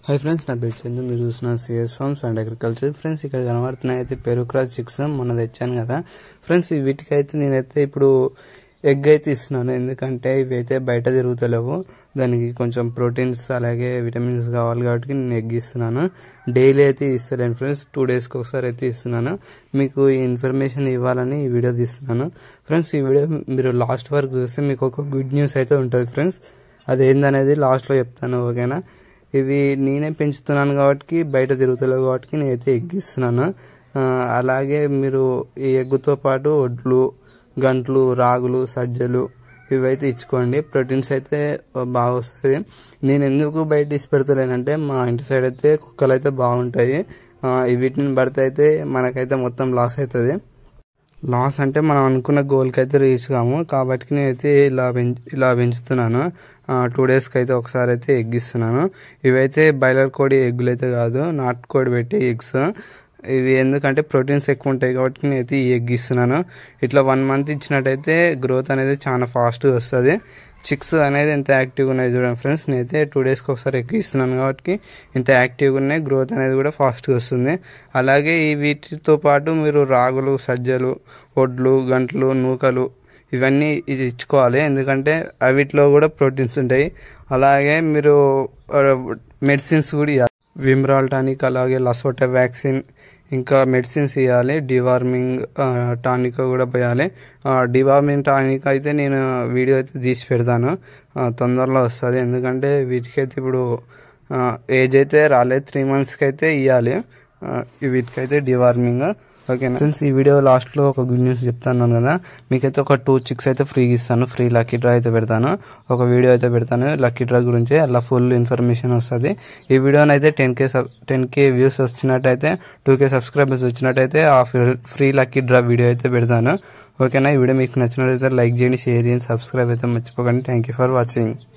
hi friends ना पेट चंदू మీరు చూస్తున్నారు CS farms and agriculture friends ఇక్కడ కనబడుతున్నాయి అయితే పెరుగు క్రాస్ చిక్స్ మొన్న తెచ్చాను కదా ఫ్రెండ్స్ వీటికైతే నేనైతే ఇప్పుడు ఎగ్ అయితే ఇస్తున్నాను ఎందుకంటే ఇవి అయితే బయట తిరుగుతలేవు దానికి కొంచెం ప్రోటీన్స్ అలాగే విటమిన్స్ కావాలి కాబట్టి నేను ఎగ్ ఇస్తున్నాను డైలీ అయితే ఇస్తాను ఫ్రెండ్స్ 2 డేస్ కి ఒకసారి అయితే ఇస్తున్నాను మీకు ఈ ఇన్ఫర్మేషన్ ఇవ్వాలని ఈ వీడియో తీస్తున్నాను ఫ్రెండ్స్ ఈ వీడియో మీరు లాస్ట్ వరకు చూస్తే మీకు ఒక గుడ్ న్యూస్ అయితే ఉంటుంది ఫ్రెండ్స్ అదేందనేది లాస్ట్ లో చెప్తాను ఓకేనా ఇవి నేనే పెంచుతున్నాను కాబట్టి బయట తిరుగుతలేవు కాబట్టి నేనైతే ఎగ్ ఇస్తున్నాను అలాగే మీరు ఈ ఎగ్గుతో పాటు ఒడ్లు గంట్లు రాగులు సజ్జలు ఇవైతే ఇచ్చుకోండి ప్రోటీన్స్ అయితే బాగా వస్తాయి నేను ఎందుకు బయట ఇచ్చి పెడతలేనంటే మా ఇంటి సైడ్ అయితే కుక్కలు అయితే బాగుంటాయి వీటిని పడితే అయితే మనకైతే మొత్తం లాస్ అవుతుంది లాస్ అంటే మనం అనుకున్న గోల్ కి అయితే రీచ్ కాము కాబట్టి నేనైతే ఇలా పెంచుతున్నాను 2 డేస్ కి అయితే ఒకసారి అయితే ఎగ్ ఇస్తున్నాను ఇవైతే బాయిలర్ కోడి ఎగ్గులు అయితే కాదు నాటుకోడి పెట్టి ఎగ్స్ ఇవి ఎందుకంటే ప్రోటీన్స్ ఎక్కువ ఉంటాయి కాబట్టి నేనైతే ఈ ఎగ్ ఇస్తున్నాను ఇట్లా 1 మంత్ ఇచ్చినట్టయితే గ్రోత్ అనేది చాలా ఫాస్ట్ గా వస్తుంది చిక్స్ అనేది ఎంత యాక్టివ్గా ఉన్నాయి చూడండి ఫ్రెండ్స్ నేనైతే 2 డేస్ కి ఒకసారి ఎగ్ ఇస్తున్నాను కాబట్టి ఇంత యాక్టివ్గా ఉన్నాయి గ్రోత్ అనేది కూడా ఫాస్ట్ గా వస్తుంది అలాగే ఈ వీటితో పాటు మీరు రాగులు సజ్జలు ఒడ్లు గంటలు నూకలు ఇవన్నీ ఇచ్చుకోవాలి ఎందుకంటే వీటిలో కూడా ప్రోటీన్స్ ఉంటాయి అలాగే మీరు మెడిసిన్స్ కూడా ఇవ్వాలి విమ్రాల్ టానిక్ అలాగే లసోటా వ్యాక్సిన్ ఇంకా మెడిసిన్స్ ఇవ్వాలి డివార్మింగ్ టానిక్ కూడా పోయాలి డివార్మింగ్ టానిక్ అయితే నేను వీడియో అయితే తీసి పెడతాను తొందరలో వస్తుంది ఎందుకంటే వీటికైతే ఇప్పుడు ఏజ్ అయితే రాలేదు 3 మంత్స్ కి అయితే ఇవ్వాలి వీటికైతే డివార్మింగ్ ఓకేనా ఫ్రెండ్స్ ఈ వీడియో లాస్ట్ లో ఒక గుడ్ న్యూస్ చెప్తాను కదా మీకైతే ఒక 2 చిక్స్ అయితే ఫ్రీ ఇస్తాను ఫ్రీ లక్కీ డ్రా అయితే పెడతాను ఒక వీడియో అయితే పెడతాను లక్కీ డ్రా గురించి అలా ఫుల్ ఇన్ఫర్మేషన్ వస్తుంది ఈ వీడియోని అయితే 10K వ్యూస్ వచ్చినట్టయితే 2K సబ్స్క్రైబర్స్ వచ్చినట్టయితే ఆ ఫ్రీ లక్కీ డ్రా వీడియో అయితే పెడతాను ఓకేనా ఈ వీడియో మీకు నచ్చినట్లయితే లైక్ చేయండి షేర్ చేయండి సబ్స్క్రైబ్ అయితే మర్చిపోకండి థ్యాంక్ యూ ఫర్ వాచింగ్